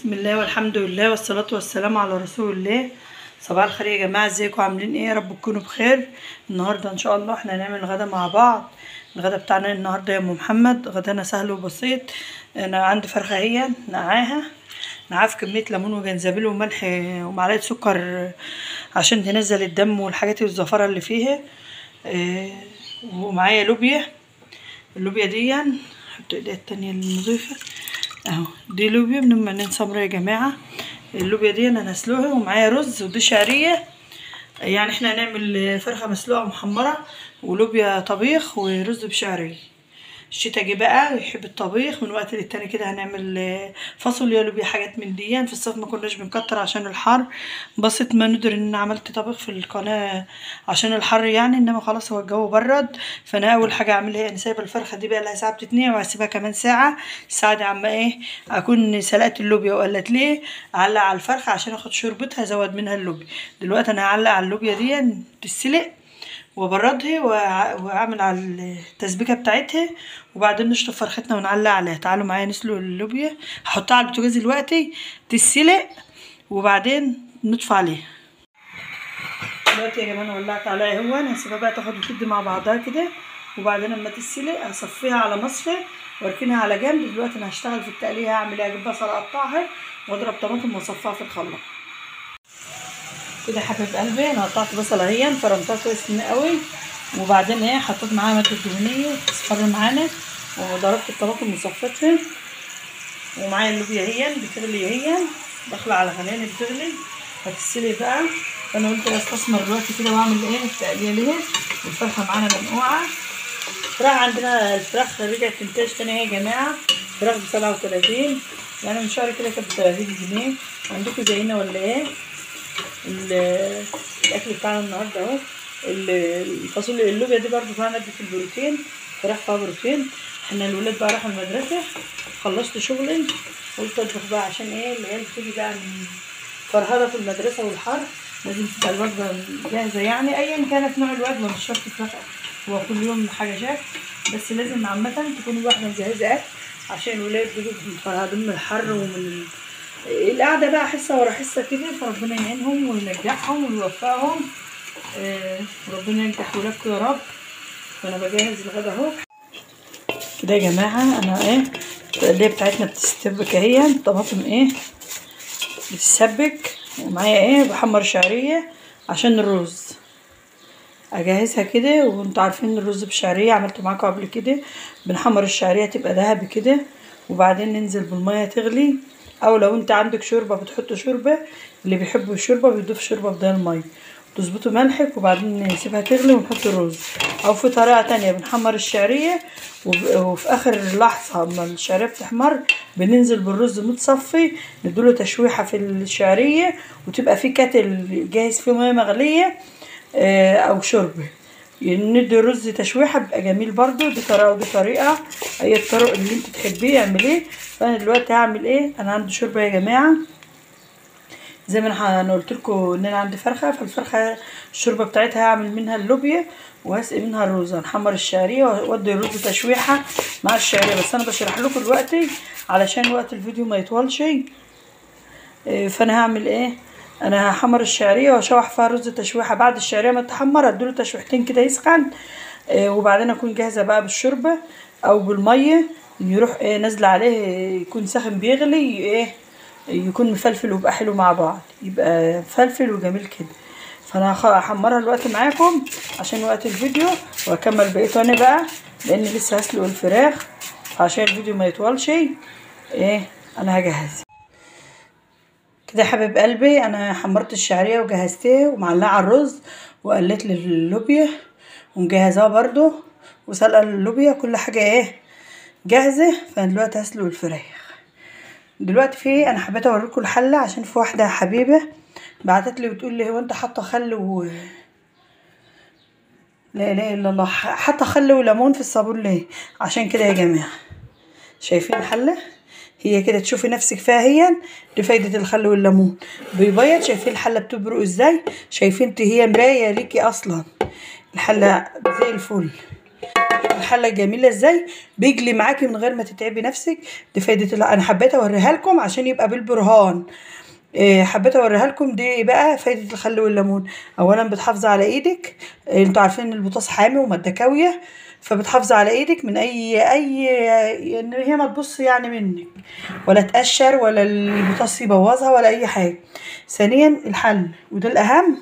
بسم الله والحمد لله والصلاة والسلام على رسول الله. صباح الخير يا جماعة، ازيكم عاملين ايه؟ يا رب تكونوا بخير. النهارده ان شاء الله احنا هنعمل غدا مع بعض. الغدا بتاعنا النهارده يا ام محمد غدانا سهل وبسيط. انا عندي فرخه اهي نقعاها في كميه ليمون وجنزبيل وملح ومعلقه سكر عشان تنزل الدم والحاجات والزفره اللي فيها. ومعايا لوبيا. اللوبيا دي حط ايديا التانية النظيفه اهو، دي لوبيا من منين سمرة يا جماعه. اللوبيا دي انا هسلقها، ومعايا رز ودي شعريه. يعني احنا هنعمل فرخه مسلوقه محمره ولوبيا طبيخ ورز بشعريه. الشتا جه بقى يحب الطبيخ، من وقت للتاني كده هنعمل فاصوليا لوبيا حاجات من دي. في الصيف ما كناش بنكتر عشان الحر، بسيط ما ندر ان انا عملت طبيخ في القناه عشان الحر يعني، انما خلاص هو الجو برد. فانا اول حاجه اعملها انا سايبه الفرخه دي بقى لها ساعه بتتنقع، وهسيبها كمان ساعه. الساعه دي عما ايه اكون سلقت اللوبيا وقلت ليه اعلق على الفرخه عشان اخد شوربتها ازود منها اللوبيا. دلوقتي انا هعلق على اللوبيا دي تتسلق وبردها واعمل على التسبيكه بتاعتها، وبعدين نشطف فرختنا ونعلق عليها. تعالوا معايا نسلق اللوبيا. هحطها على البوتاجاز دلوقتي تتسلق وبعدين نطفي عليها. دلوقتي يا جماعه انا ولعت عليها اهو، هسيبها بقى تاخد وتدي مع بعضها كده، وبعدين لما تتسلق هصفيها على مصفى واركنها على جنب. دلوقتي انا هشتغل في التقليه. هعمل ايه؟ اجيب بصل اقطعها واضرب طماطم واصفيها في الخلاط كده. حبيب قلبي انا قطعت بصله اهي فرمتها كويس قوي، وبعدين ايه حطيت معاها ماده دهنيه تصفر معانا، وضربت الطماطم وصفيتها. ومعايا اللوبيا اهي بتغلي، اهي داخله على غليان بتغلي هتتسلق بقى. فانا قلت استثمر دلوقتي كده واعمل ايه التقليه ليها. الفرخه معانا منقوعه. فراخ عندنا الفراخ رجعت تنتج تاني اهي يا جماعه. فراخ ب37 يعني من شهر كده كانت ب30 جنيه. عندكم زينا ولا ايه؟ الاكل بتاعنا النهارده اهو. الفاصوليا اللوبيا دي برضو فيها ماده البروتين، فراخ فيها بروتين. احنا الولاد بقى راحوا المدرسه، خلصت شغلي قلت اطبخ بقى عشان ايه العيال بتيجي بقى من فرهده في المدرسه والحر، لازم تبقى الوجبه جاهزه. يعني ايا كانت نوع الوجبه، مش شرط فراخ هو كل يوم حاجه جاهزه، بس لازم عامه تكون الواحده مجهزه اكل عشان الولاد بيجوا فرهدين من الحر ومن القعده بقى حصه ورا حصه كده. فربنا يعينهم وينجحهم ويوفقهم. وربنا ينجح ولادكم يا رب. فانا بجهز الغدا اهو كده يا جماعه. انا ايه التقليه بتاعتنا بتستبك اهي، الطماطم ايه بتسبك، ومعايا ايه بحمر شعريه عشان الرز اجهزها كده. وانتوا عارفين الرز بشعريه عملته معاكم قبل كده. بنحمر الشعريه تبقى ذهبي كده، وبعدين ننزل بالميه تغلي، او لو انت عندك شوربه بتحطوا شوربه. اللي بيحبوا الشوربه بيضيف شوربه بدل الميه، تظبطوا ملحك وبعدين نسيبها تغلي ونحط الرز. او في طريقه تانية بنحمر الشعريه وفي اخر لحظه اما الشعريه بتحمر بننزل بالرز متصفي نديله تشويحه في الشعريه، وتبقى في كاتل جاهز فيه ميه مغليه او شوربه، ندي الرز تشويحه بيبقى جميل برضو. دي طريقه ودي طريقه، اي الطرق اللي انت تحبيه اعمليه. فانا دلوقتي هعمل ايه؟ انا عندي شوربه يا جماعه زي ما انا قلت لكم ان انا عندي فرخه. فالفرخه الشوربه بتاعتها هعمل منها اللوبيا وهسقي منها الرز. هنحمر الشعريه وادي الرز تشويحه مع الشعريه، بس انا بشرح لكم دلوقتي علشان وقت الفيديو ما يطولش. فانا هعمل ايه؟ انا هحمر الشعريه واشوح فيها رز تشويحه. بعد الشعريه ما تحمر اديله تشويحتين كده يسخن، وبعدين اكون جاهزه بقى بالشوربه او بالميه. يروح نازله عليه يكون ساخن بيغلي، ايه يكون مفلفل ويبقى حلو مع بعض، يبقى مفلفل وجميل كده. فانا هحمرها دلوقتي معاكم عشان وقت الفيديو، واكمل بقيته انا بقى لان لسه هسلق الفراخ. عشان الفيديو ما يطولش ايه انا هجهز كده يا حبيب قلبي. انا حمرت الشعريه وجهزتها ومعلقه على الرز، وقلت لي اللوبيا ومجهزاها برضو وسلقه اللوبيا، كل حاجه ايه جاهزه. فانا دلوقتي هسلق الفراخ. دلوقتي في انا حبيت اوريكم الحله عشان في واحده حبيبه بعتت لي بتقول لي هو انت حاطه خل لا اله الا الله، حاطه خل وليمون في الصابون ليه؟ عشان كده يا جماعه شايفين الحله هي كده تشوفي نفسك فيها، هي دي فايده الخل والليمون بيبيض. شايفين الحله بتبرق ازاي؟ شايفين هي مرايه ليكي اصلا الحله زي الفل. الحله جميله ازاي، بيجلي معاكي من غير ما تتعبي نفسك. دي فايده انا حبيت اوريها لكم عشان يبقى بالبرهان. حبيت اوريها لكم. دي بقى فايده الخل والليمون. اولا بتحافظي على ايدك. انتوا عارفين ان البوتاص حامي وماده كاويه، فبتحافظي على ايدك من ان هي ما تبص يعني منك، ولا تقشر، ولا البوتاص يبوظها، ولا اي حاجه. ثانيا الحل، وده الاهم.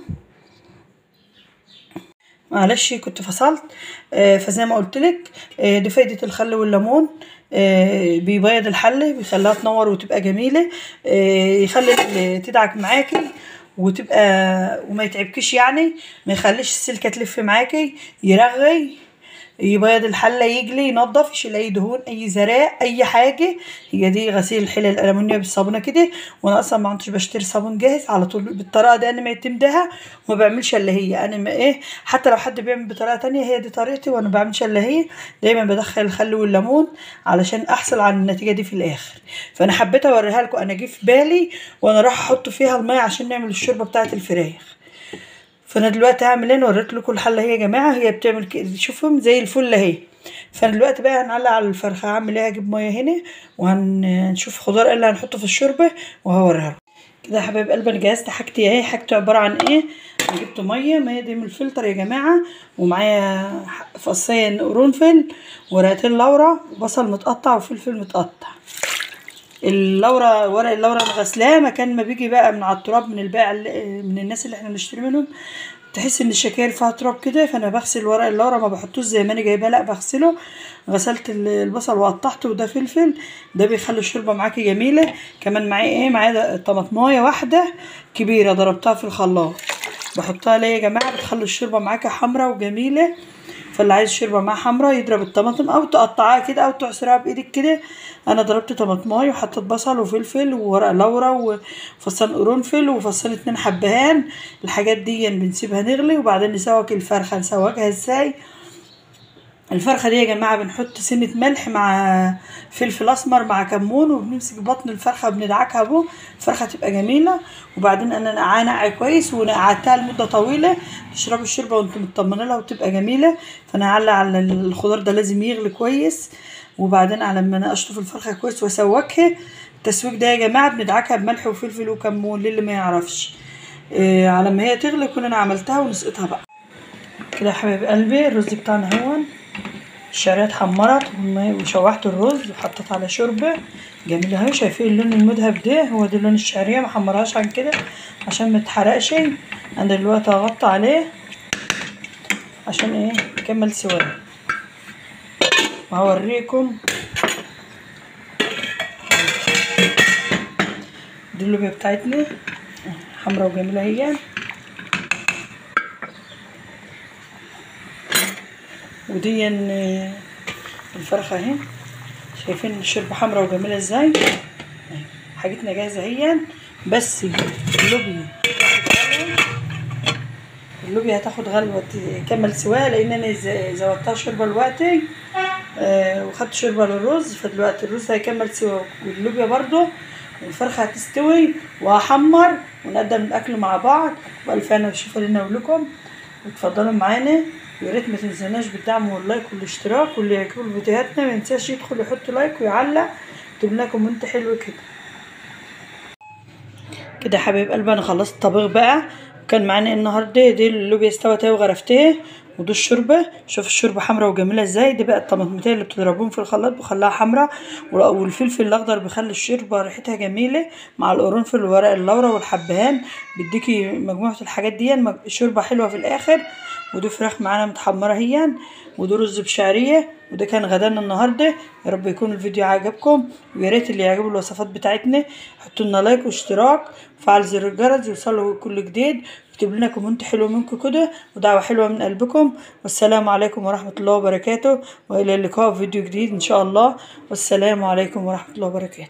معلش كنت فصلت. فزي ما قلت لك، دي فايده الخل والليمون. بيبيض الحله، بيخليها تنور وتبقى جميله. يخلي تدعك معاكي وما يتعبكيش يعني. ما يخليش السلكه تلف معاكي، يرغي، يبيض الحله، يجلي، ينضف، يشيل اي دهون، اي زراء، اي حاجه. هي دي غسيل الحله الالمونيا بالصابونه كده. وانا اصلا ما كنتش بشتري صابون جاهز، على طول بالطريقه دي انا معتمدها، وما بعملش الا هي. انا ما حتى لو حد بيعمل بطريقه تانية، هي دي طريقتي وانا ما بعملش الا هي. دايما بدخل الخل والليمون علشان احصل على النتيجه دي في الاخر. فانا حبيت اوريها لكم. انا جه في بالي وانا راح احط فيها الميه عشان نعمل الشوربه بتاعه الفراخ. فانا دلوقتي هعمل ايه؟ انا وريت لكم الحله اهي يا جماعه، هي بتعمل كده، شوفهم زي الفل اهي. فانا دلوقتي بقى هنعلق على الفرخه. هعمل ايه؟ هجيب ميه هنا، وهنشوف خضار اللي هنحطه في الشوربه وهوريها لكم. كده يا حبايب قلبي انا جهزت حاجتي اهي. حاجتي عباره عن ايه؟ انا جبت ميه دي من الفلتر يا جماعه، ومعايا فصين قرنفل، ورقتين لورا، وبصل متقطع، وفلفل متقطع. ورق اللورا انا غسلاه مكان ما بيجي بقى من على التراب من البائع، من الناس اللي احنا بنشتري منهم. تحس ان الشكاير فيها تراب كده، فانا بغسل ورق اللورا، ما بحطوش زي ما انا جايباه، لا بغسله. غسلت البصل وقطعته، وده فلفل. ده بيخلي الشوربه معاكي جميله. كمان معايا ايه؟ معايا طماطمايه واحده كبيره ضربتها في الخلاط، بحطها ليه يا جماعه؟ بتخلي الشوربه معاكي حمرا وجميله. فاللي عايز شوربه معاه حمرا يضرب الطماطم، او تقطعها كده، او تعصرها بايدك كده. انا ضربت طماطمايه، وحطيت بصل وفلفل وورق لورا وفصان قرنفل وفصان 2 حبهان. الحاجات دي بنسيبها نغلي، وبعدين نسوق الفرخه. نسوقها ازاي؟ الفرخه دي يا جماعه بنحط سنه ملح مع فلفل اسمر مع كمون، وبنمسك بطن الفرخه وبندعكها بو. الفرخه تبقى جميله. وبعدين انا نقعها كويس، ونقعتها لمده طويله. تشربوا الشوربه وانتم مطمنين لها، وتبقى جميله. فانا هعلق على الخضار ده، لازم يغلي كويس. وبعدين على ما انا اشطف الفرخه كويس واسوكها. التسويك ده يا جماعه بندعكها بملح وفلفل وكمون للي ما يعرفش. على ما هي تغلي كون انا عملتها ونسقطها بقى. كده يا حبايب قلبي الرز بتاعنا هون. الشعريه اتحمرت، وشوحت الرز وحطيت على شوربه جميله اهي. شايفين اللون المذهب ده؟ هو ده لون الشعريه، ما حمرهاش عن كده عشان ما تتحرقش. انا دلوقتي هغطي عليه عشان ايه؟ يكمل سواه. وهوريكم دي اللوبيا بتاعتنا حمرا وجميله اهي. ودي الفرخه اهي. شايفين الشوربه حمرا وجميله ازاي؟ حاجتنا جاهزه اهي. بس اللوبيا هتاخد غلوه تكمل سواها، لان انا زودتها شوربه دلوقتي. وخدت شوربه للرز، فدلوقتي الرز هيكمل سوا، واللوبيا برضو، والفرخه هتستوي، وهحمر ونقدم الاكل مع بعض. والف هنا وشفا لنا ولكم، وتفضلوا معانا. ويا ريت ما تنسوناش بالدعم واللايك والاشتراك، واللي يعجبه فيديوهاتنا ما ينساش يدخل يحط لايك ويعلق، يكتب لنا كومنت حلو كده. كده يا حبايب قلبي انا خلصت الطبيخ بقى. كان معانا النهارده دي اللوبيا استوت اهي وغرفتها، ودي الشوربه. شوف الشوربه حمرا وجميله ازاي. دي بقى الطماطمتين اللي بتضربوهم في الخلاط بخليها حمرا، والفلفل الاخضر بيخلي الشوربه ريحتها جميله، مع القرنفل وورق اللورا والحبهان بيديكي مجموعه الحاجات دي شوربه حلوه في الاخر. ودي فراخ معانا متحمره اهي، ودي رز بشعريه. وده كان غدانا النهارده. يا رب يكون الفيديو عجبكم، ويا ريت اللي يعجبه الوصفات بتاعتنا حطوا لنا لايك واشتراك وفعل زر الجرس يوصلوا كل جديد. اكتب لنا كومنت حلو منكم كده، ودعوه حلوه من قلبكم. والسلام عليكم ورحمه الله وبركاته، والى اللقاء في فيديو جديد ان شاء الله. والسلام عليكم ورحمه الله وبركاته.